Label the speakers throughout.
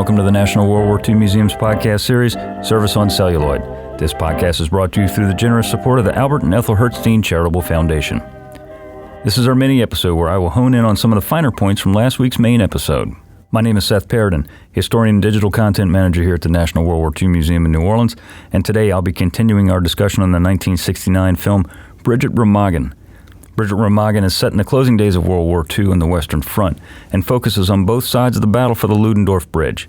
Speaker 1: welcome to the National World War II Museum's podcast series, Service on Celluloid. This podcast is brought to you through the generous support of the Albert and Ethel Hertzstein Charitable Foundation. This is our mini-episode where I will hone in on some of the finer points from last week's main episode. My name is Seth Paradin, historian and digital content manager here at the National World War II Museum in New Orleans, and today I'll be continuing our discussion on the 1969 film Bridge at Remagen. Bridge at Remagen is set in the closing days of World War II on the Western Front and focuses on both sides of the battle for the Ludendorff Bridge.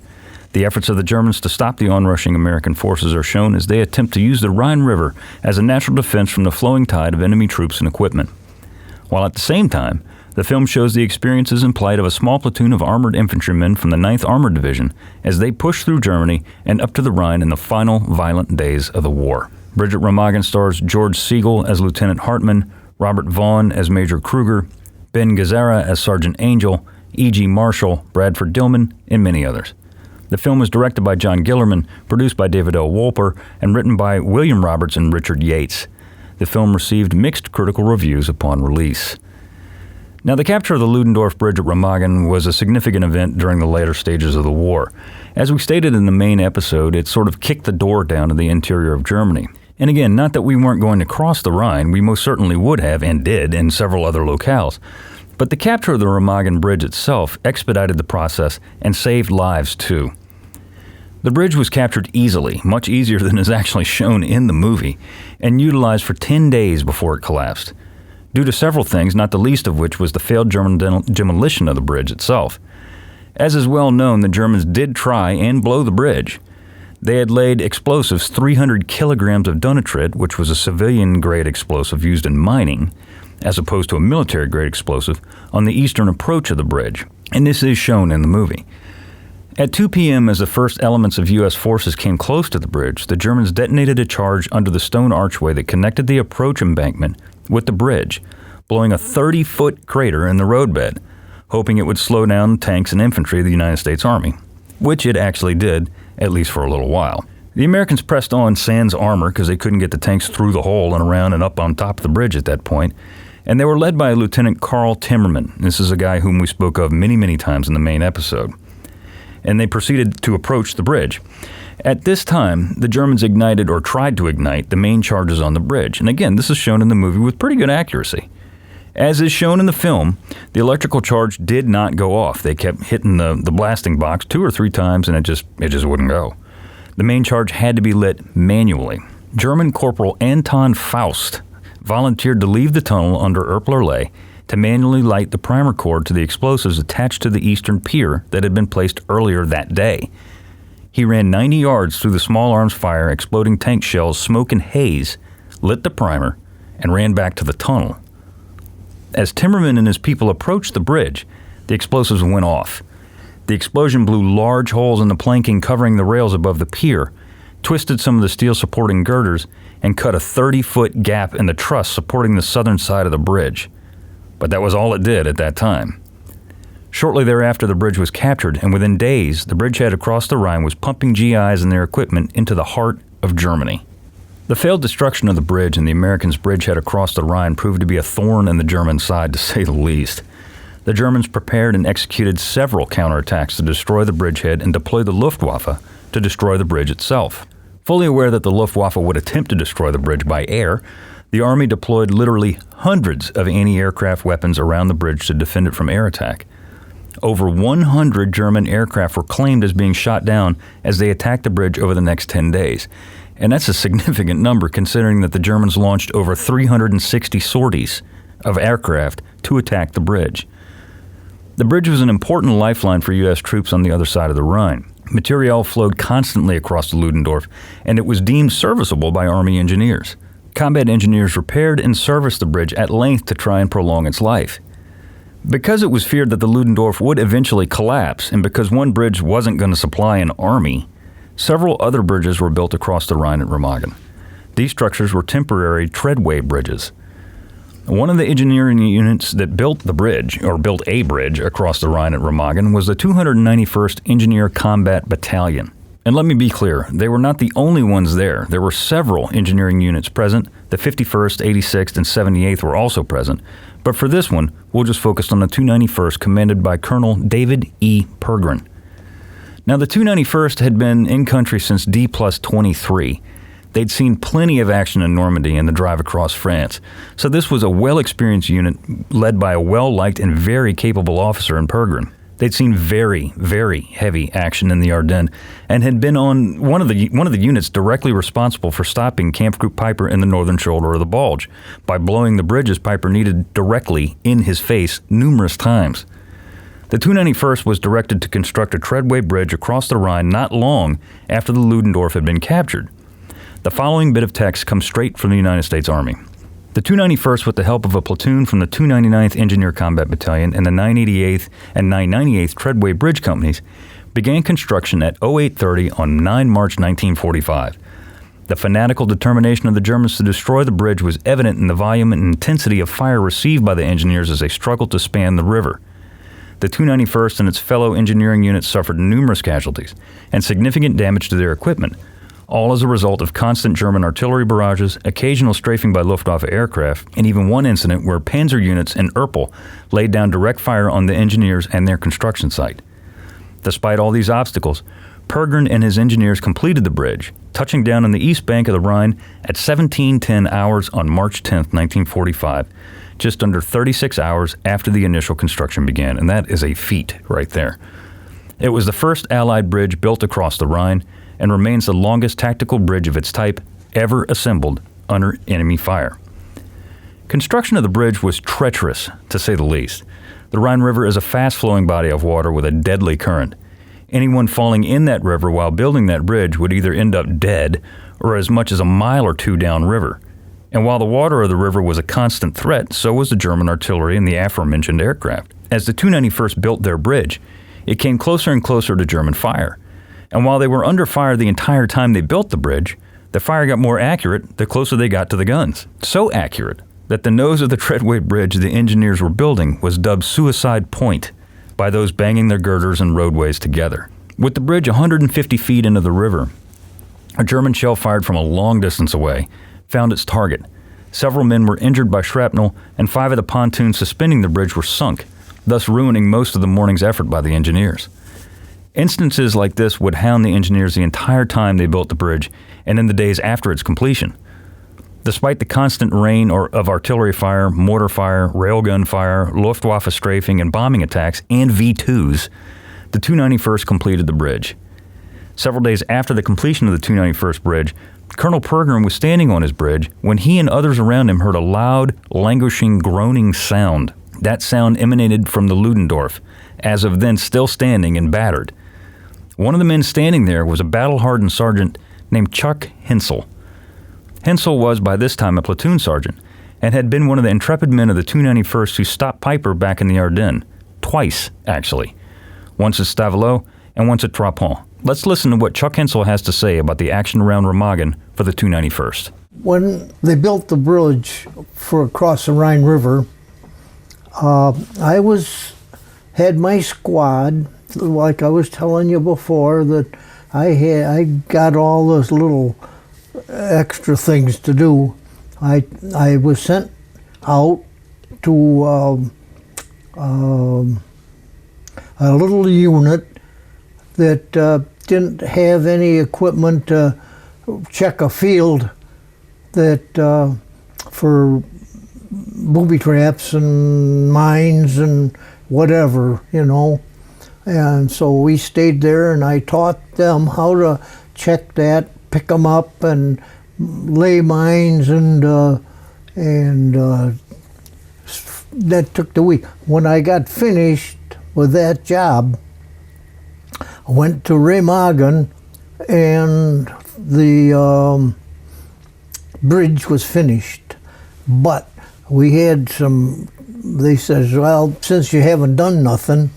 Speaker 1: The efforts of the Germans to stop the onrushing American forces are shown as they attempt to use the Rhine River as a natural defense from the flowing tide of enemy troops and equipment. While at the same time, the film shows the experiences and plight of a small platoon of armored infantrymen from the 9th Armored Division as they push through Germany and up to the Rhine in the final violent days of the war. Bridge at Remagen stars George Siegel as Lieutenant Hartmann, Robert Vaughn as Major Kruger, Ben Gazzara as Sergeant Angel, E.G. Marshall, Bradford Dillman, and many others. The film was directed by John Gillerman, produced by David L. Wolper, and written by William Roberts and Richard Yates. The film received mixed critical reviews upon release. Now, the capture of the Ludendorff Bridge at Remagen was a significant event during the later stages of the war. As we stated in the main episode, it sort of kicked the door down to the interior of Germany. And again, not that we weren't going to cross the Rhine, we most certainly would have and did in several other locales. But the capture of the Remagen Bridge itself expedited the process and saved lives too. The bridge was captured easily, much easier than is actually shown in the movie, and utilized for 10 days before it collapsed, due to several things, not the least of which was the failed German demolition of the bridge itself. As is well known, the Germans did try and blow the bridge. They had laid explosives 300 kilograms of dunitrid, which was a civilian-grade explosive used in mining, as opposed to a military-grade explosive, on the eastern approach of the bridge, and this is shown in the movie. At 2 p.m., as the first elements of U.S. forces came close to the bridge, the Germans detonated a charge under the stone archway that connected the approach embankment with the bridge, blowing a 30-foot crater in the roadbed, hoping it would slow down tanks and infantry of the United States Army, which it actually did, at least for a little while. The Americans pressed on sans armor because they couldn't get the tanks through the hole and around and up on top of the bridge at that point, and they were led by Lieutenant Carl Timmerman. This is a guy whom we spoke of many times in the main episode. And they proceeded to approach the bridge. At this time, the Germans ignited or tried to ignite the main charges on the bridge, and again, this is shown in the movie with pretty good accuracy. As is shown in the film, the electrical charge did not go off. They kept hitting the blasting box 2 or 3 times and it just wouldn't go. The main charge had to be lit manually. German Corporal Anton Faust volunteered to leave the tunnel under Erpler to manually light the primer cord to the explosives attached to the eastern pier that had been placed earlier that day. He ran 90 yards through the small arms fire, exploding tank shells, smoke and haze, lit the primer, and ran back to the tunnel. As Timmerman and his people approached the bridge, the explosives went off. The explosion blew large holes in the planking covering the rails above the pier, twisted some of the steel supporting girders, and cut a 30-foot gap in the truss supporting the southern side of the bridge. But that was all it did at that time. Shortly thereafter, the bridge was captured, and within days, the bridgehead across the Rhine was pumping GIs and their equipment into the heart of Germany. The failed destruction of the bridge and the Americans' bridgehead across the Rhine proved to be a thorn in the German side, to say the least. The Germans prepared and executed several counterattacks to destroy the bridgehead and deploy the Luftwaffe to destroy the bridge itself. Fully aware that the Luftwaffe would attempt to destroy the bridge by air, the Army deployed literally hundreds of anti-aircraft weapons around the bridge to defend it from air attack. Over 100 German aircraft were claimed as being shot down as they attacked the bridge over the next 10 days. And that's a significant number considering that the Germans launched over 360 sorties of aircraft to attack the bridge. The bridge was an important lifeline for U.S. troops on the other side of the Rhine. Materiel flowed constantly across the Ludendorff, and it was deemed serviceable by Army engineers. Combat engineers repaired and serviced the bridge at length to try and prolong its life. Because it was feared that the Ludendorff would eventually collapse, and because one bridge wasn't going to supply an army, several other bridges were built across the Rhine at Remagen. These structures were temporary treadway bridges. One of the engineering units that built a bridge across the Rhine at Remagen was the 291st Engineer Combat Battalion. And let me be clear, they were not the only ones there. There were several engineering units present. The 51st, 86th, and 78th were also present. But for this one, we'll just focus on the 291st, commanded by Colonel David E. Pergrin. Now, the 291st had been in country since D+23. They'd seen plenty of action in Normandy and the drive across France, so this was a well-experienced unit led by a well-liked and very capable officer in Pergrin. They'd seen very, very heavy action in the Ardennes and had been on one of the units directly responsible for stopping Kampfgruppe Peiper in the northern shoulder of the Bulge by blowing the bridges Peiper needed directly in his face numerous times. The 291st was directed to construct a treadway bridge across the Rhine not long after the Ludendorff had been captured. The following bit of text comes straight from the United States Army. The 291st, with the help of a platoon from the 299th Engineer Combat Battalion and the 988th and 998th Treadway Bridge Companies, began construction at 0830 on 9 March 1945. The fanatical determination of the Germans to destroy the bridge was evident in the volume and intensity of fire received by the engineers as they struggled to span the river. The 291st and its fellow engineering units suffered numerous casualties and significant damage to their equipment, all as a result of constant German artillery barrages, occasional strafing by Luftwaffe aircraft, and even one incident where Panzer units in Erpel laid down direct fire on the engineers and their construction site. Despite all these obstacles, Pergrin and his engineers completed the bridge, touching down on the east bank of the Rhine at 17:10 hours on March 10, 1945, just under 36 hours after the initial construction began, and that is a feat right there. It was the first Allied bridge built across the Rhine, and remains the longest tactical bridge of its type ever assembled under enemy fire. Construction of the bridge was treacherous, to say the least. The Rhine River is a fast-flowing body of water with a deadly current. Anyone falling in that river while building that bridge would either end up dead or as much as a mile or two downriver. And while the water of the river was a constant threat, so was the German artillery and the aforementioned aircraft. As the 291st built their bridge, it came closer and closer to German fire. And while they were under fire the entire time they built the bridge, the fire got more accurate the closer they got to the guns. So accurate that the nose of the treadway bridge the engineers were building was dubbed Suicide Point by those banging their girders and roadways together. With the bridge 150 feet into the river, a German shell fired from a long distance away found its target. Several men were injured by shrapnel, and 5 of the pontoons suspending the bridge were sunk, thus ruining most of the morning's effort by the engineers. Instances like this would hound the engineers the entire time they built the bridge and in the days after its completion. Despite the constant rain of artillery fire, mortar fire, railgun fire, Luftwaffe strafing and bombing attacks, and V-2s, the 291st completed the bridge. Several days after the completion of the 291st bridge, Colonel Pergrin was standing on his bridge when he and others around him heard a loud, languishing, groaning sound. That sound emanated from the Ludendorff, as of then still standing and battered. One of the men standing there was a battle-hardened sergeant named Chuck Hensel. Hensel was, by this time, a platoon sergeant, and had been one of the intrepid men of the 291st who stopped Peiper back in the Ardennes. Twice, actually. Once at Stavelot and once at Trois Ponts. Let's listen to what Chuck Hensel has to say about the action around Remagen for the 291st.
Speaker 2: When they built the bridge for across the Rhine River, I had my squad, like I was telling you before, that I got all those little extra things to do. I was sent out to a little unit that didn't have any equipment to check a field that for booby traps and mines and whatever, you know. And so we stayed there, and I taught them how to check that, pick them up, and lay mines, and that took the week. When I got finished with that job, I went to Remagen, and the bridge was finished. But we had some, they says, well, since you haven't done nothing,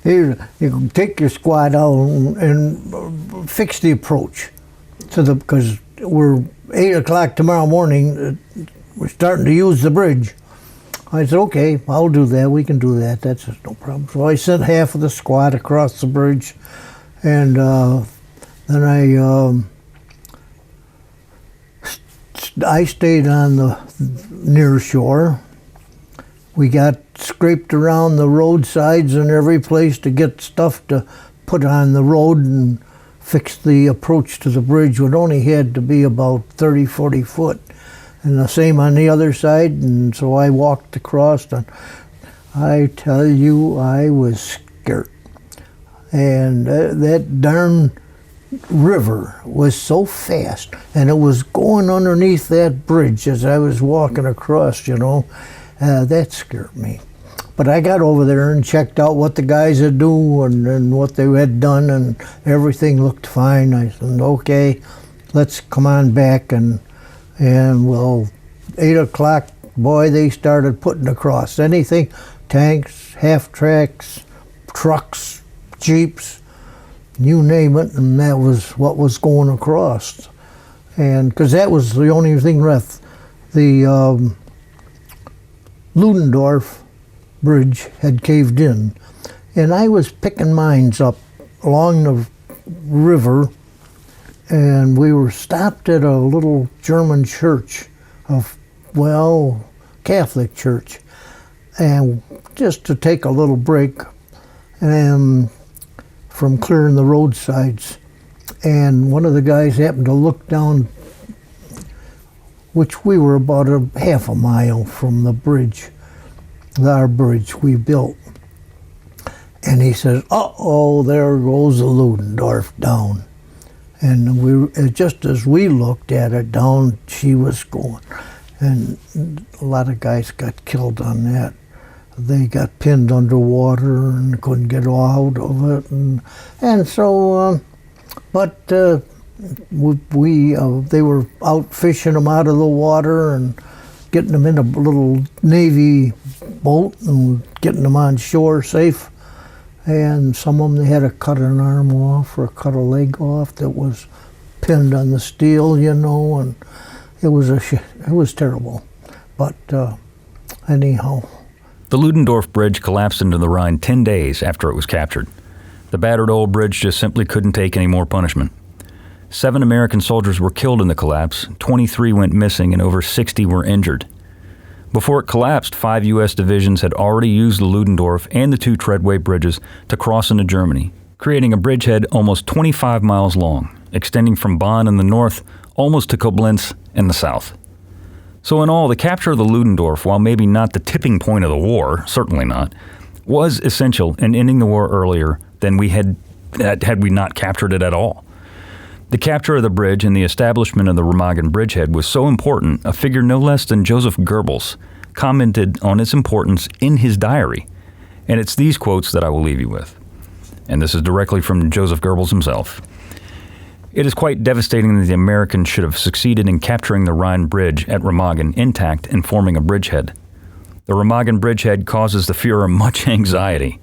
Speaker 2: you can take your squad out and fix the approach to the, because we're 8 o'clock tomorrow morning, we're starting to use the bridge. I said, okay, I'll do that, we can do that, that's no problem. So I sent half of the squad across the bridge, and then I stayed on the near shore. We got scraped around the roadsides and every place to get stuff to put on the road and fixed the approach to the bridge. It only had to be about 30, 40 foot. And the same on the other side, and so I walked across, and I tell you, I was scared. And that darn river was so fast, and it was going underneath that bridge as I was walking across, that scared me. But I got over there and checked out what the guys had do and what they had done, and everything looked fine. I said, okay, let's come on back, and well, 8 o'clock, boy, they started putting across anything, tanks, half-tracks, trucks, jeeps, you name it, and that was what was going across. And because that was the only thing left. The Ludendorff Bridge had caved in, and I was picking mines up along the river, and we were stopped at a little German church, Catholic church, and just to take a little break from clearing the roadsides. And one of the guys happened to look down, which we were about a half a mile from the bridge, our bridge we built. And he says, uh-oh, there goes the Ludendorff down. And just as we looked at it, down she was going. And a lot of guys got killed on that. They got pinned underwater and couldn't get out of it. And so, they were out fishing them out of the water and getting them in a little Navy boat and getting them on shore safe. And some of them, they had to cut an arm off or cut a leg off that was pinned on the steel, and it was terrible. But anyhow.
Speaker 1: The Ludendorff Bridge collapsed into the Rhine 10 days after it was captured. The battered old bridge just simply couldn't take any more punishment. 7 American soldiers were killed in the collapse, 23 went missing, and over 60 were injured. Before it collapsed, 5 U.S. divisions had already used the Ludendorff and the 2 treadway bridges to cross into Germany, creating a bridgehead almost 25 miles long, extending from Bonn in the north almost to Koblenz in the south. So in all, the capture of the Ludendorff, while maybe not the tipping point of the war, certainly not, was essential in ending the war earlier than we had we not captured it at all. The capture of the bridge and the establishment of the Remagen bridgehead was so important, a figure no less than Joseph Goebbels commented on its importance in his diary. And it's these quotes that I will leave you with. And this is directly from Joseph Goebbels himself. It is quite devastating that the Americans should have succeeded in capturing the Rhine Bridge at Remagen intact and forming a bridgehead. The Remagen bridgehead causes the Führer much anxiety.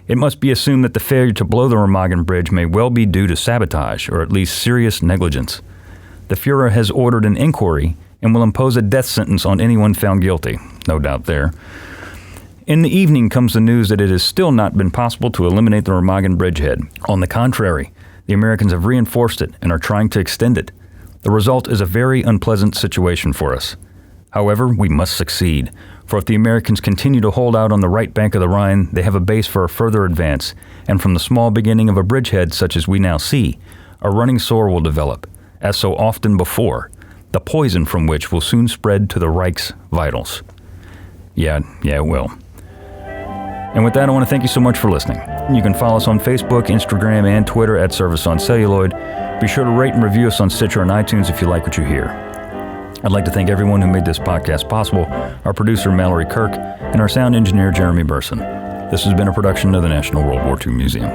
Speaker 1: It must be assumed that the failure to blow the Remagen Bridge may well be due to sabotage or at least serious negligence. The Führer has ordered an inquiry and will impose a death sentence on anyone found guilty. No doubt there. In the evening comes the news that it has still not been possible to eliminate the Remagen bridgehead. On the contrary, the Americans have reinforced it and are trying to extend it. The result is a very unpleasant situation for us. However, we must succeed, for if the Americans continue to hold out on the right bank of the Rhine, they have a base for a further advance, and from the small beginning of a bridgehead such as we now see, a running sore will develop, as so often before, the poison from which will soon spread to the Reich's vitals. Yeah, it will. And with that, I want to thank you so much for listening. You can follow us on Facebook, Instagram, and Twitter at Service on Celluloid. Be sure to rate and review us on Stitcher and iTunes if you like what you hear. I'd like to thank everyone who made this podcast possible, our producer Mallory Kirk, and our sound engineer Jeremy Burson. This has been a production of the National World War II Museum.